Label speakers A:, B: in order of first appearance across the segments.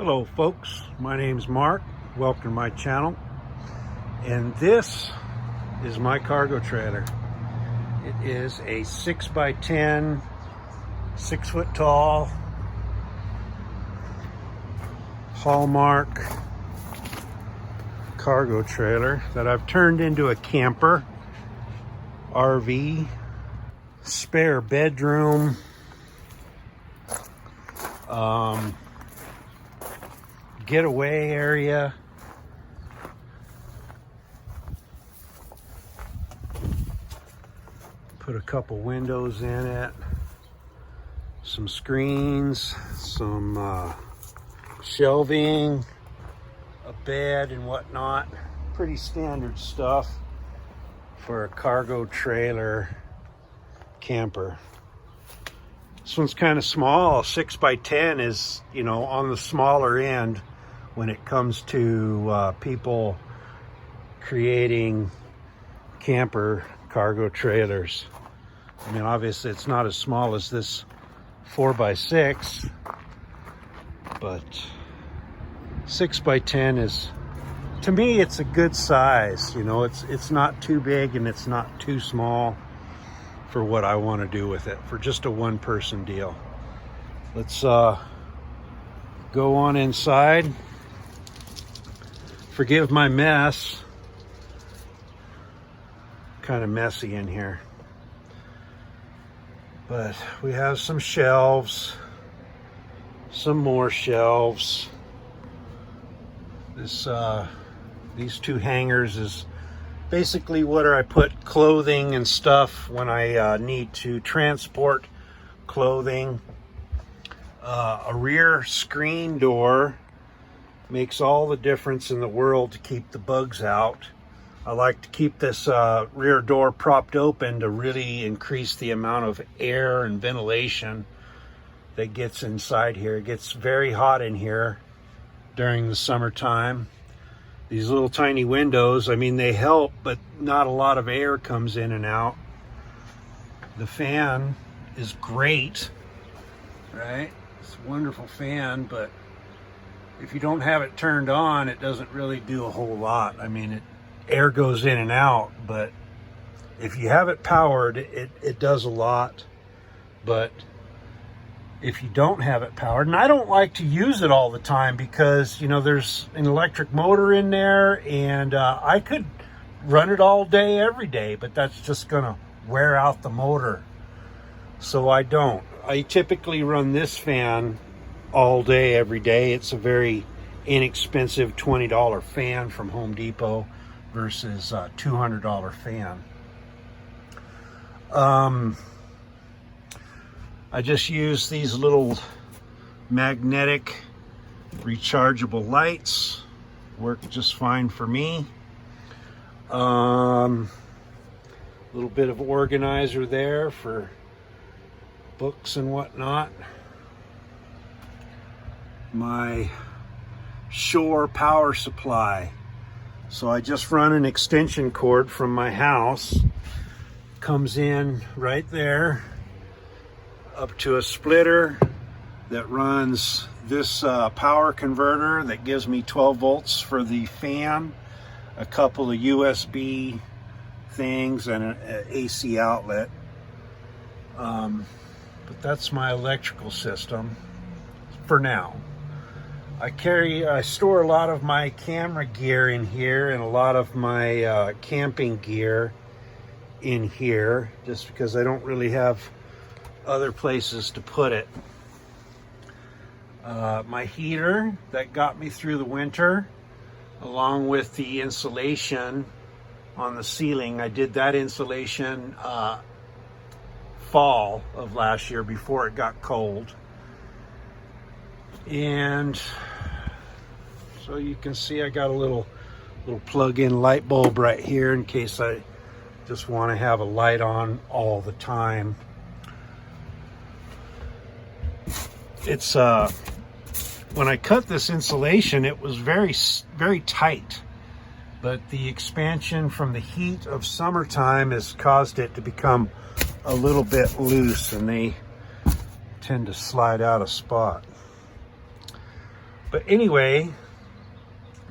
A: Hello folks, my name's Mark. Welcome to my channel. And this is my cargo trailer. It is a 6x10, 6 foot tall, Hallmark cargo trailer that I've turned into a camper, RV, spare bedroom, getaway area. Put a couple windows in it, some screens, some shelving, a bed and whatnot. Pretty standard stuff for a cargo trailer camper. This one's kind of small. 6x10 is, on the smaller end when it comes to people creating camper cargo trailers. I mean, obviously it's not as small as this 4x6, but 6x10 is, to me, it's a good size. It's not too big and it's not too small for what I want to do with it, for just a one-person deal. Let's go on inside. Forgive my mess. Kind of messy in here. But we have some shelves, some more shelves. These two hangers is basically where I put clothing and stuff when I need to transport clothing. A rear screen door makes all the difference in the world to keep the bugs out. I like to keep this rear door propped open to really increase the amount of air and ventilation that gets inside here. It gets very hot in here during the summertime. These little tiny windows, I mean, they help, but not a lot of air comes in and out. The fan is great, right? It's a wonderful fan, but if you don't have it turned on, it doesn't really do a whole lot. I mean, air goes in and out, but if you have it powered, it does a lot. But if you don't have it powered, and I don't like to use it all the time because, there's an electric motor in there, and I could run it all day, every day, but that's just gonna wear out the motor. So I don't. I typically run this fan all day, every day. It's a very inexpensive $20 fan from Home Depot versus a $200 fan. I just use these little magnetic rechargeable lights. Work just fine for me. Little bit of organizer there for books and whatnot. My Shore power supply. So I just run an extension cord from my house. Comes in right there up to a splitter that runs this power converter that gives me 12 volts for the fan, a couple of USB things, and an AC outlet. But that's my electrical system for now. I store a lot of my camera gear in here and a lot of my camping gear in here, just because I don't really have other places to put it. My heater that got me through the winter, along with the insulation on the ceiling. I did that insulation fall of last year before it got cold. And so you can see I got a little plug-in light bulb right here in case I just want to have a light on all the time. It's when I cut this insulation, it was very, very tight, but the expansion from the heat of summertime has caused it to become a little bit loose, and they tend to slide out of spot. But anyway,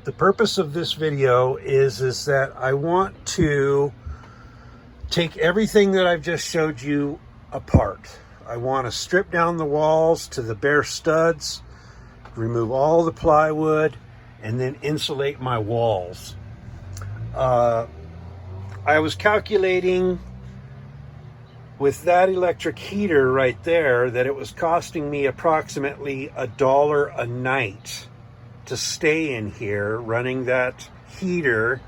A: the purpose of this video is that I want to take everything that I've just showed you apart. I want to strip down the walls to the bare studs, remove all the plywood, and then insulate my walls. I was calculating with that electric heater right there that it was costing me approximately $1 a night to stay in here running that heater,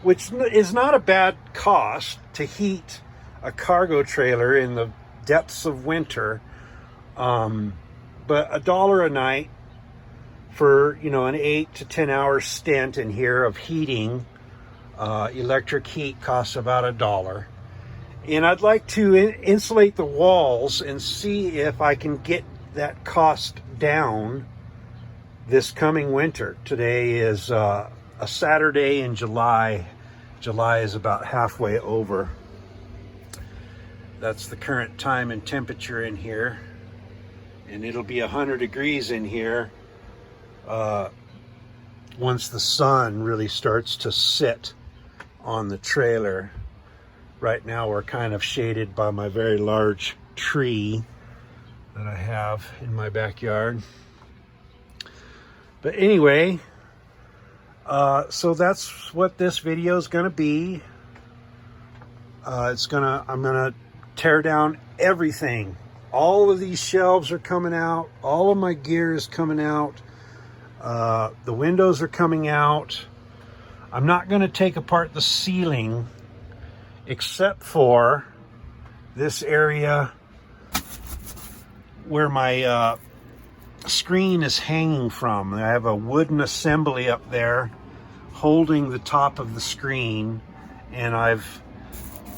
A: which is not a bad cost to heat a cargo trailer in the depths of winter. But $1 a night for, you know, an 8 to 10 hour stint in here of heating, electric heat costs about $1. And I'd like to insulate the walls and see if I can get that cost down this coming winter. Today is a Saturday in July. July is about halfway over. That's the current time and temperature in here. And it'll be 100 degrees in here once the sun really starts to sit on the trailer. Right now we're kind of shaded by my very large tree that I have in my backyard. But anyway, so that's what this video is going to be. I'm gonna tear down everything. All of these shelves are coming out. All of my gear is coming out. The windows are coming out. I'm not going to take apart the ceiling except for this area where my screen is hanging from. I have a wooden assembly up there holding the top of the screen, and I've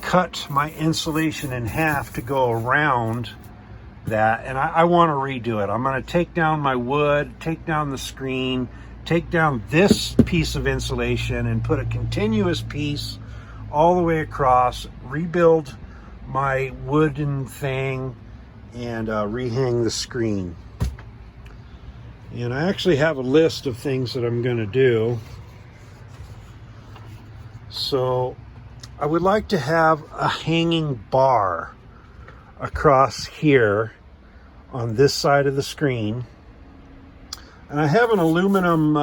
A: cut my insulation in half to go around that, and I want to redo it. I'm going to take down my wood, take down the screen, take down this piece of insulation and put a continuous piece all the way across, rebuild my wooden thing, and rehang the screen. And I actually have a list of things that I'm going to do. So I would like to have a hanging bar across here on this side of the screen. And I have an aluminum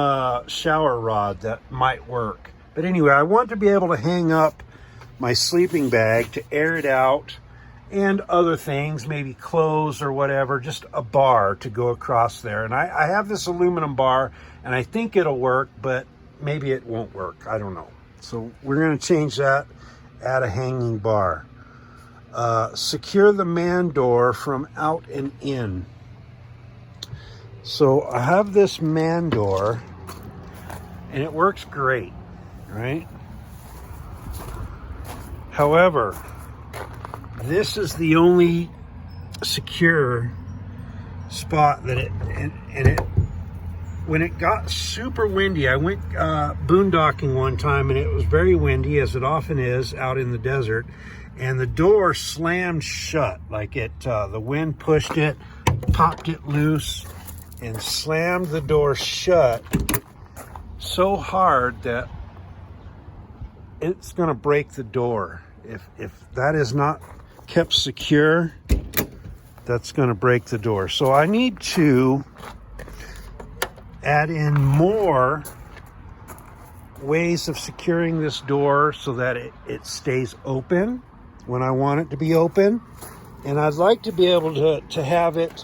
A: shower rod that might work. But anyway, I want to be able to hang up my sleeping bag to air it out, and other things, maybe clothes or whatever, just a bar to go across there. And I have this aluminum bar, and I think it'll work, but maybe it won't work. I don't know. So we're going to change that, add a hanging bar. Secure the man door from out and in. So I have this man door, and it works great, right? However, this is the only secure spot that when it got super windy, I went boondocking one time, and it was very windy, as it often is out in the desert, and the door slammed shut. Like the wind pushed it, popped it loose, and slammed the door shut so hard that it's going to break the door. If that is not kept secure, that's going to break the door. So I need to add in more ways of securing this door so that it stays open when I want it to be open. And I'd like to be able to have it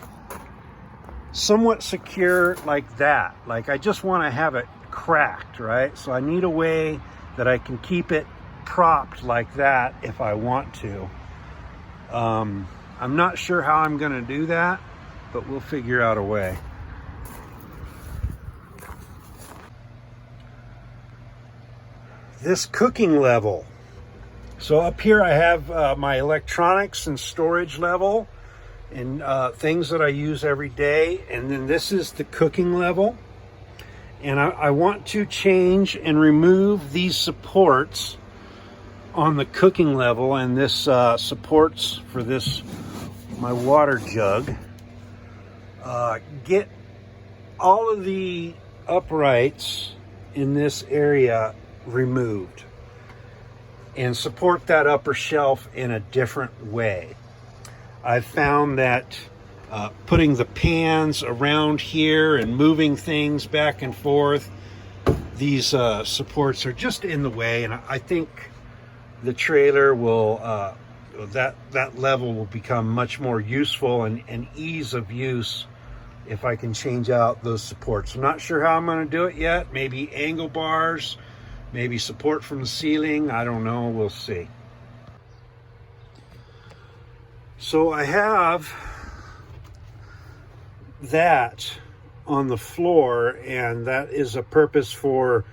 A: somewhat secure like that. Like I just want to have it cracked, right? So I need a way that I can keep it propped like that if I want to. I'm not sure how I'm going to do that, but we'll figure out a way. This cooking level. So up here I have my electronics and storage level and things that I use every day. And then this is the cooking level. And I want to change and remove these supports on the cooking level, and this supports for this, my water jug. Get all of the uprights in this area removed and support that upper shelf in a different way. I've found that putting the pans around here and moving things back and forth, these supports are just in the way, and I think the trailer will, that level will become much more useful and ease of use if I can change out those supports. I'm not sure how I'm going to do it yet. Maybe angle bars, maybe support from the ceiling. I don't know. We'll see. So I have that on the floor, and that is a purpose for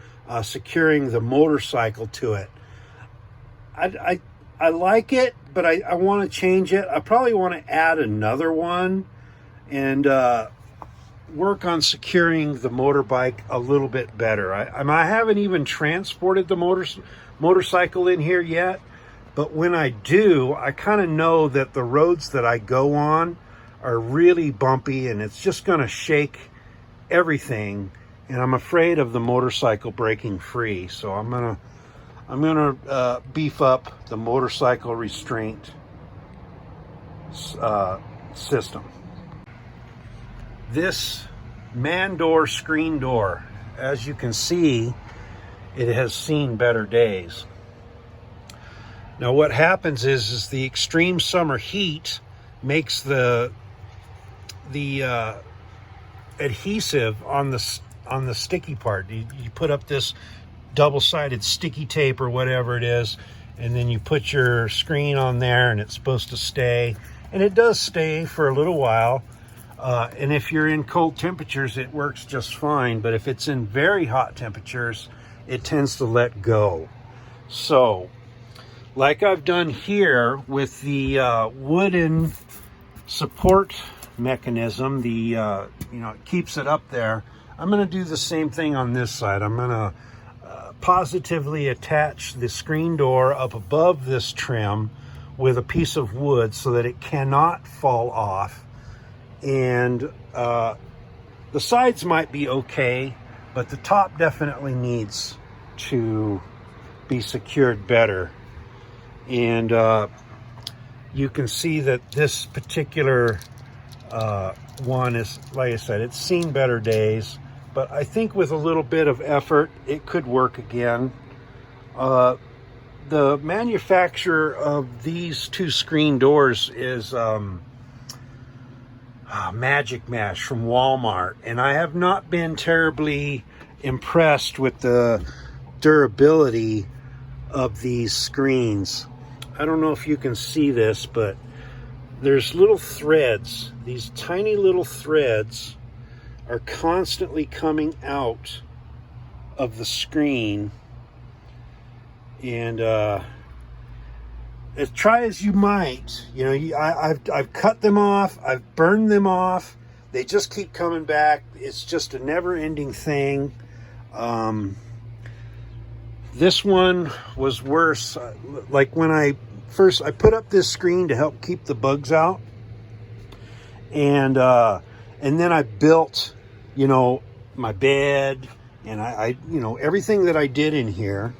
A: securing the motorcycle to it. I like it, but I want to change it. I probably want to add another one and work on securing the motorbike a little bit better. I haven't even transported the motorcycle in here yet, but when I do, I kind of know that the roads that I go on are really bumpy and it's just going to shake everything, and I'm afraid of the motorcycle breaking free. So I'm gonna beef up the motorcycle restraint system. This man door screen door, as you can see, it has seen better days. Now what happens is the extreme summer heat makes the adhesive on the sticky part. You put up this double-sided sticky tape or whatever it is, and then you put your screen on there and it's supposed to stay, and it does stay for a little while. And if you're in cold temperatures, it works just fine. But if it's in very hot temperatures, it tends to let go. So, like I've done here with the wooden support mechanism, it keeps it up there. I'm going to do the same thing on this side. I'm going to positively attach the screen door up above this trim with a piece of wood so that it cannot fall off. And the sides might be okay, but the top definitely needs to be secured better. And you can see that this particular one is, like I said, it's seen better days, but I think with a little bit of effort it could work again. The manufacturer of these two screen doors is Magic Mesh from Walmart, and I have not been terribly impressed with the durability of these screens. I don't know if you can see this, but there's little threads. These tiny little threads are constantly coming out of the screen, and try as you might, I've cut them off, I've burned them off, they just keep coming back. It's just a never-ending thing. This one was worse. Like when I put up this screen to help keep the bugs out, and then I built, my bed, and I everything that I did in here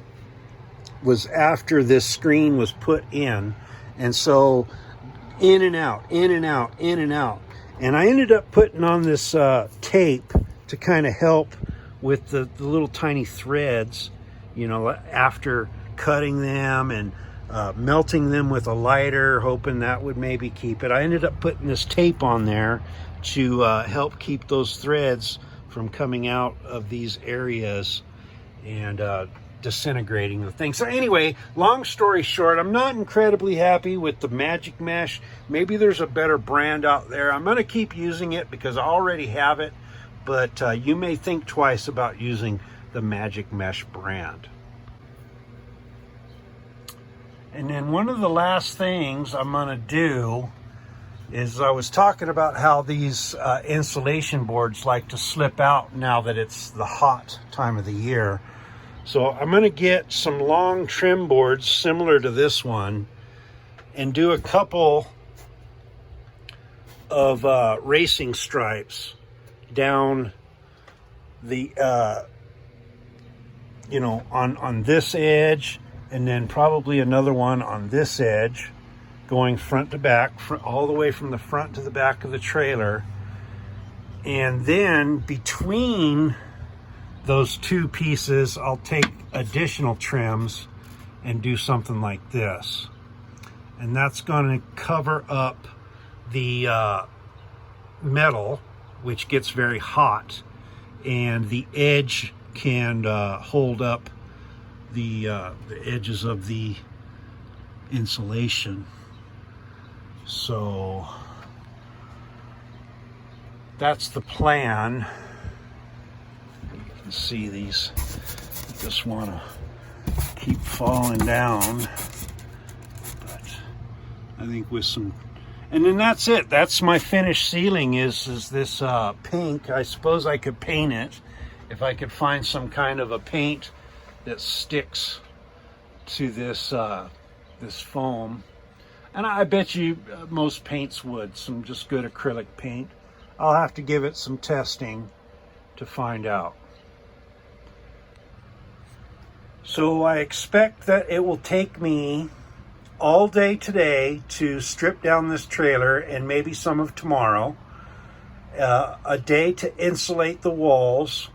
A: was after this screen was put in, and so in and out, in and out, in and out. And I ended up putting on this tape to kind of help with the little tiny threads, after cutting them and melting them with a lighter, hoping that would maybe keep it. I ended up putting this tape on there to help keep those threads from coming out of these areas and disintegrating the thing. So anyway, long story short, I'm not incredibly happy with the Magic Mesh. Maybe there's a better brand out there. I'm going to keep using it because I already have it, but you may think twice about using the Magic Mesh brand. And then one of the last things I'm going to do is, I was talking about how these insulation boards like to slip out now that it's the hot time of the year. So I'm going to get some long trim boards similar to this one and do a couple of racing stripes down the you know, on this edge, and then probably another one on this edge, going front to back, all the way from the front to the back of the trailer. And then between those two pieces, I'll take additional trims and do something like this. And that's going to cover up the metal, which gets very hot, and the edge can hold up the edges of the insulation. So that's the plan. You can see these just want to keep falling down, but I think with some, and then that's it. That's my finished ceiling is this pink. I suppose I could paint it if I could find some kind of a paint that sticks to this this foam. And I bet you most paints would, some just good acrylic paint. I'll have to give it some testing to find out. So I expect that it will take me all day today to strip down this trailer, and maybe some of tomorrow. A day to insulate the walls,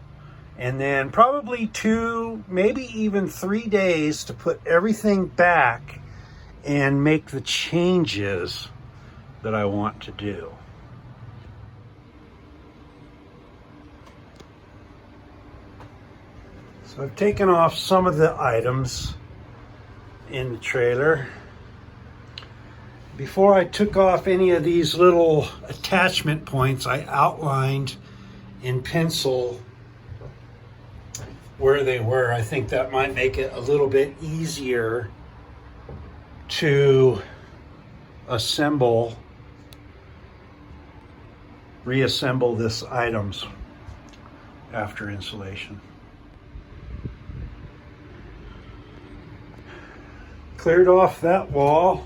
A: and then probably 2, maybe even 3 days to put everything back and make the changes that I want to do. So I've taken off some of the items in the trailer. Before I took off any of these little attachment points, I outlined in pencil where they were. I think that might make it a little bit easier to reassemble this items after insulation. Cleared off that wall.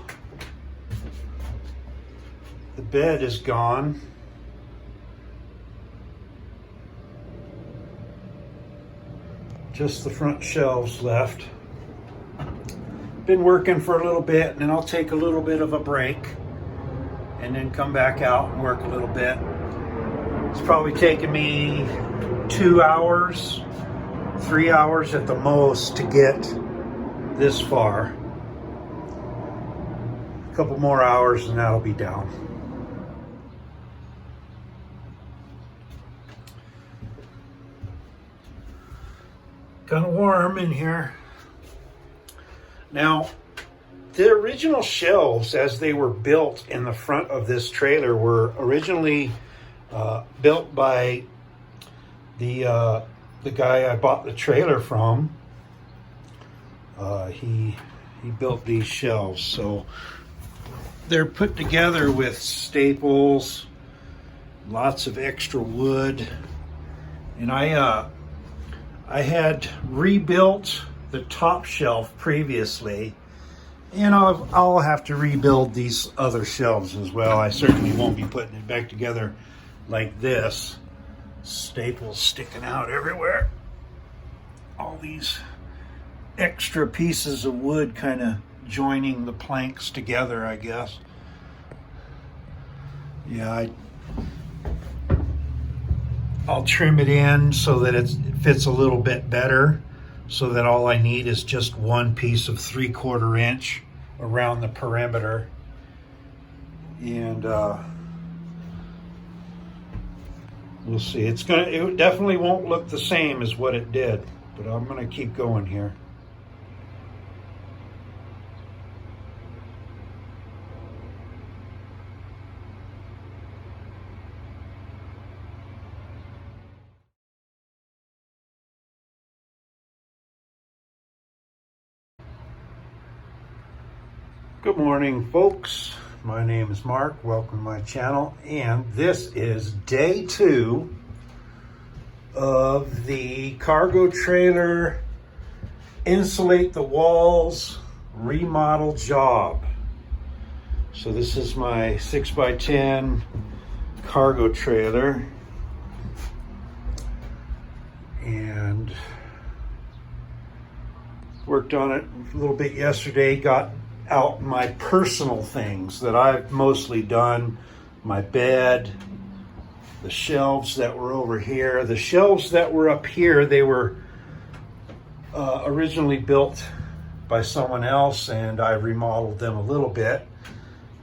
A: The bed is gone. Just the front shelves left. Been working for a little bit, and then I'll take a little bit of a break and then come back out and work a little bit. It's probably taken me 2 hours, 3 hours at the most to get this far. A couple more hours and that'll be down. Kind of warm in here. Now, the original shelves, as they were built in the front of this trailer, were originally built by the guy I bought the trailer from. He built these shelves, so they're put together with staples, lots of extra wood, and I had rebuilt the top shelf previously, and I'll have to rebuild these other shelves as well. I certainly won't be putting it back together like this. Staples sticking out everywhere. All these extra pieces of wood kind of joining the planks together, I guess. Yeah, I'll trim it in so that it fits a little bit better, so that all I need is just one piece of 3/4 inch around the perimeter. And we'll see. It definitely won't look the same as what it did, but I'm gonna keep going here. Good morning, folks. My name is Mark. Welcome to my channel, and this is day 2 of the cargo trailer insulate the walls remodel job. So this is my 6x10 cargo trailer, and worked on it a little bit yesterday. Got out my personal things that I've mostly done. My bed, the shelves that were over here. The shelves that were up here, they were originally built by someone else, and I remodeled them a little bit.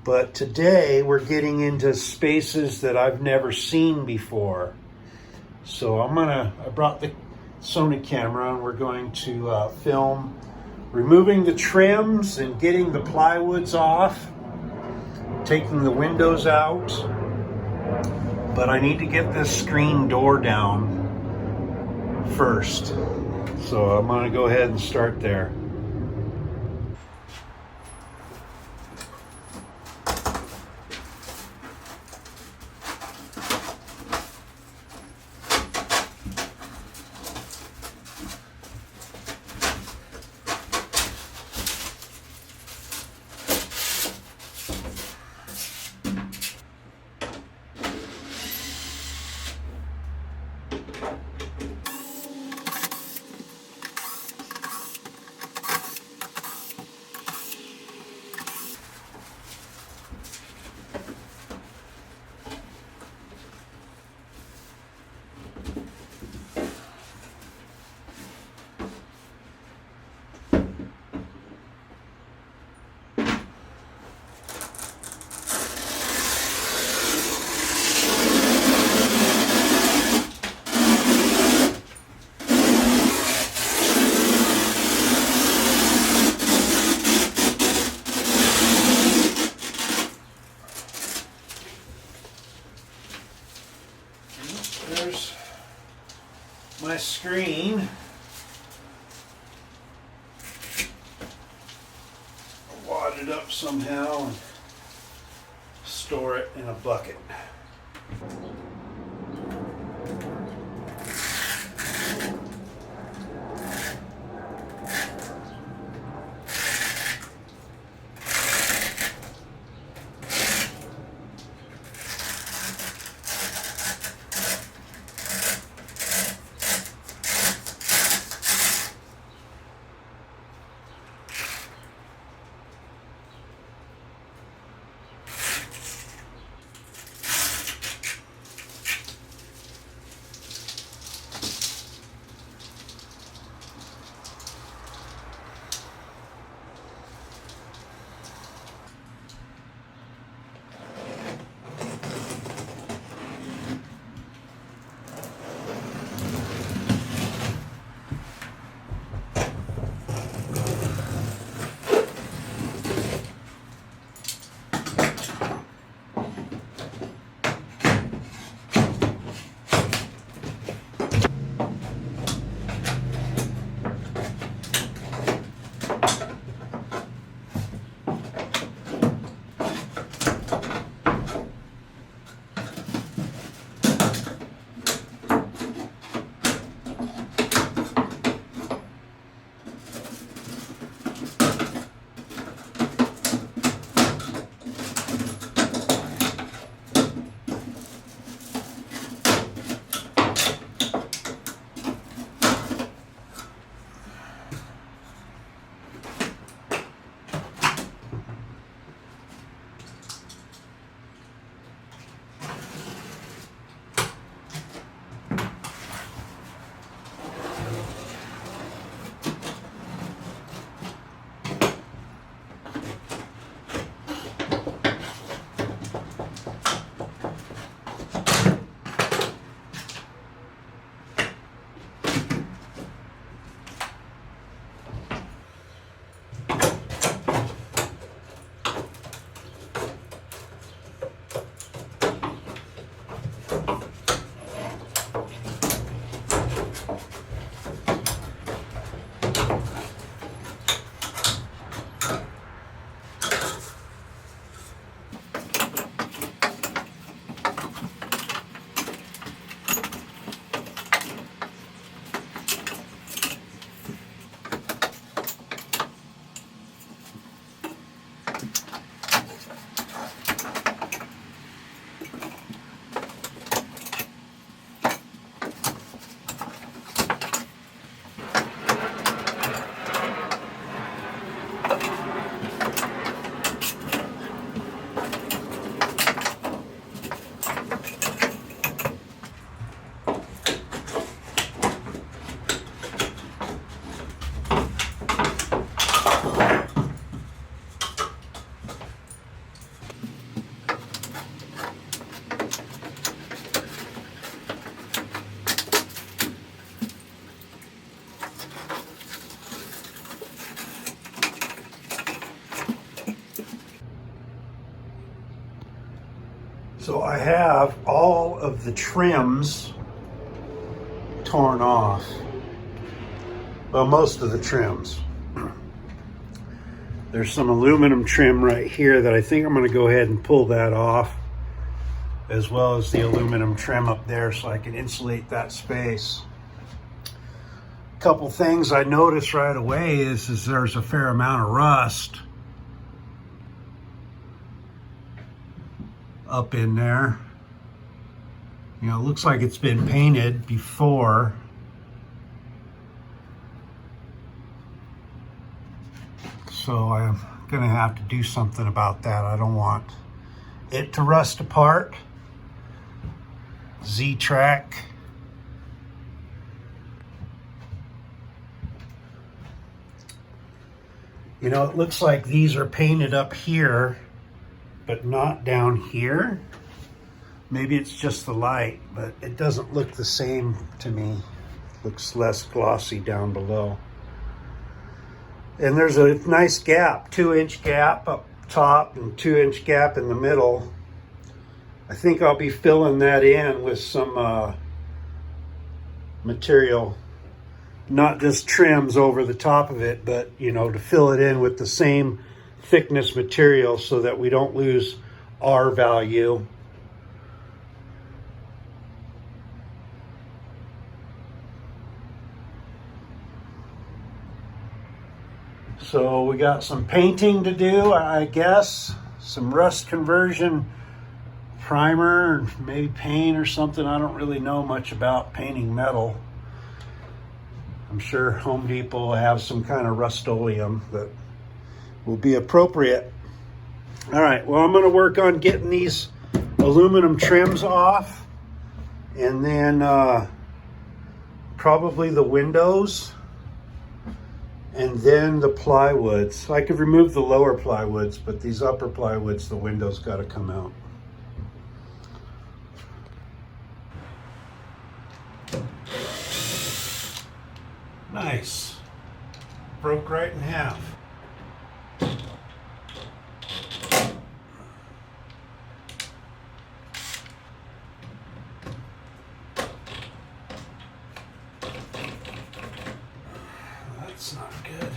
A: But today we're getting into spaces that I've never seen before. So I brought the Sony camera, and we're going to film removing the trims and getting the plywoods off, taking the windows out. But I need to get this screen door down first. So I'm going to go ahead and start there. There's my screen. I'll wad it up somehow and store it in a bucket. So I have all of the trims torn off. Well, most of the trims. There's some aluminum trim right here that I think I'm going to go ahead and pull that off, as well as the aluminum trim up there so I can insulate that space. A couple things I noticed right away is there's a fair amount of rust up in there. You know, it looks like it's been painted before. So I'm gonna have to do something about that. I don't want it to rust apart. Z-track. You know, it looks like these are painted up here, but not down here. Maybe it's just the light, but it doesn't look the same to me. It looks less glossy down below. And there's a nice gap, 2-inch gap up top and 2-inch gap in the middle. I think I'll be filling that in with some material, not just trims over the top of it, but you know, to fill it in with the same thickness material so that we don't lose R value. So we got some painting to do, I guess, some rust conversion primer and maybe paint or something. I don't really know much about painting metal. I'm sure Home Depot will have some kind of Rust-Oleum that will be appropriate. All right, well, I'm going to work on getting these aluminum trims off, and then probably the windows, and then the plywoods. I could remove the lower plywoods, but these upper plywoods, the windows got to come out. Nice. Broke right in half. That's not good.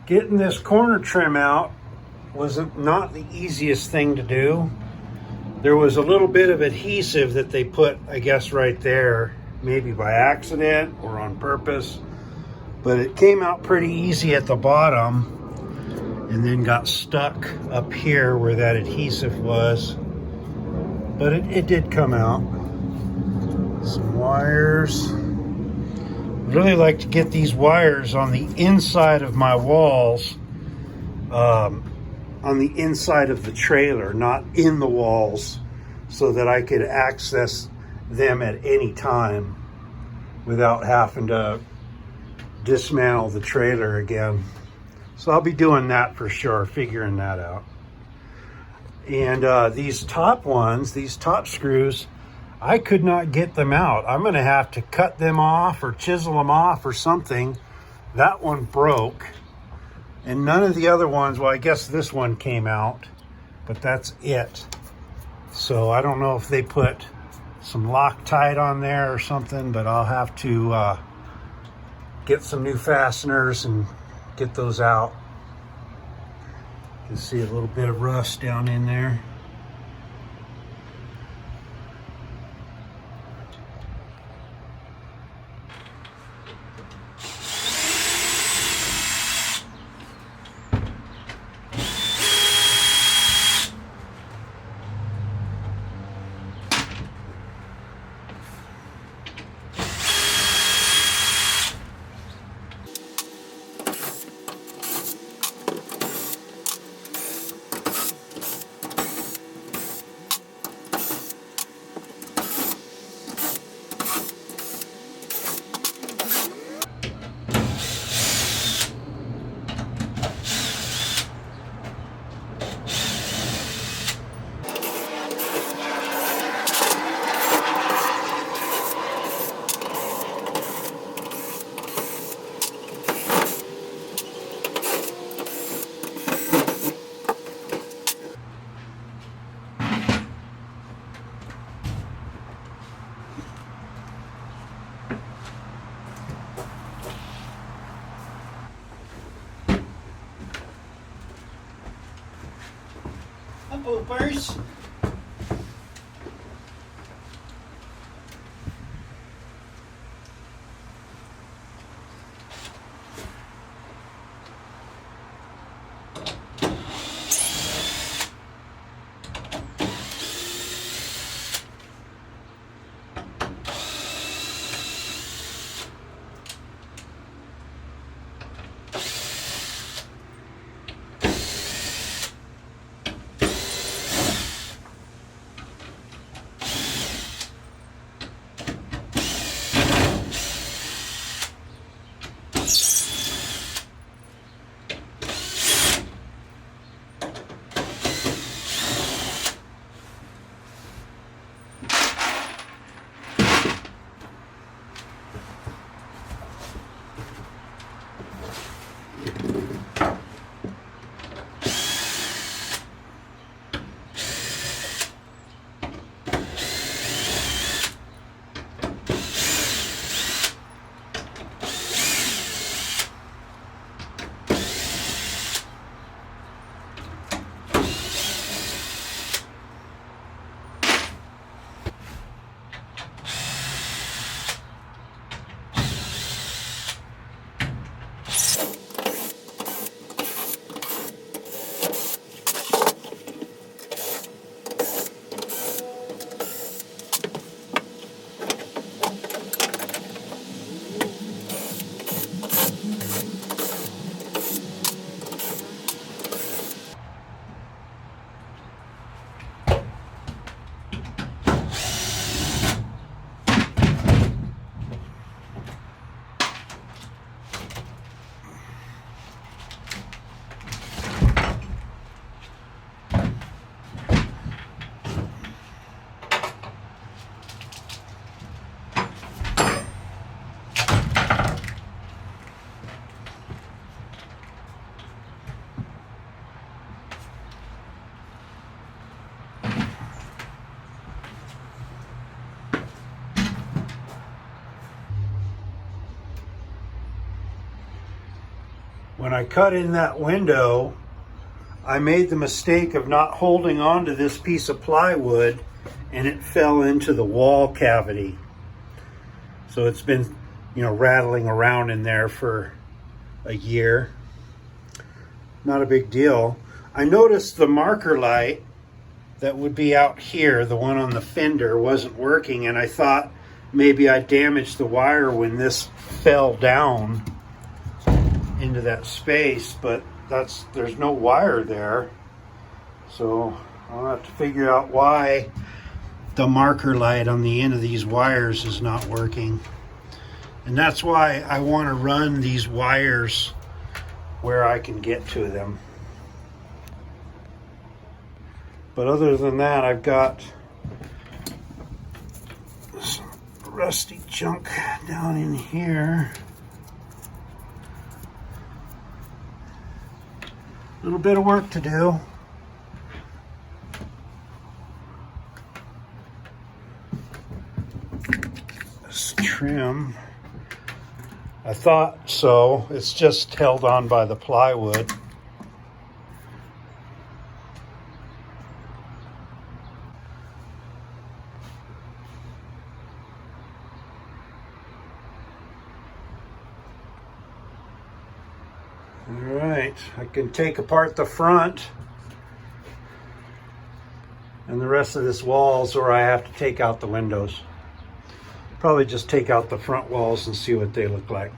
A: Getting this corner trim out wasn't not the easiest thing to do. There was a little bit of adhesive that they put, I guess, right there, maybe by accident or on purpose, but it came out pretty easy at the bottom and then got stuck up here where that adhesive was, but it did come out. Some wires. Really like to get these wires on the inside of my walls, on the inside of the trailer, not in the walls, so that I could access them at any time without having to dismantle the trailer again. So I'll be doing that for sure, figuring that out. And these top ones, these top screws, I could not get them out. I'm gonna have to cut them off or chisel them off or something. That one broke. And none of the other ones, well, I guess this one came out, but that's it. So I don't know if they put some Loctite on there or something, but I'll have to get some new fasteners and get those out. You can see a little bit of rust down in there. poopers. When I cut in that window, I made the mistake of not holding on to this piece of plywood, and it fell into the wall cavity. So it's been, rattling around in there for a year. Not a big deal. I noticed the marker light that would be out here, the one on the fender, wasn't working, and I thought maybe I damaged the wire when this fell down into that space, but there's no wire there. So I'll have to figure out why the marker light on the end of these wires is not working. And that's why I want to run these wires where I can get to them. But other than that, I've got some rusty junk down in here. A little bit of work to do. This trim, I thought so. It's just held on by the plywood. All right, I can take apart the front and the rest of this walls, or I have to take out the windows. Probably just take out the front walls and see what they look like.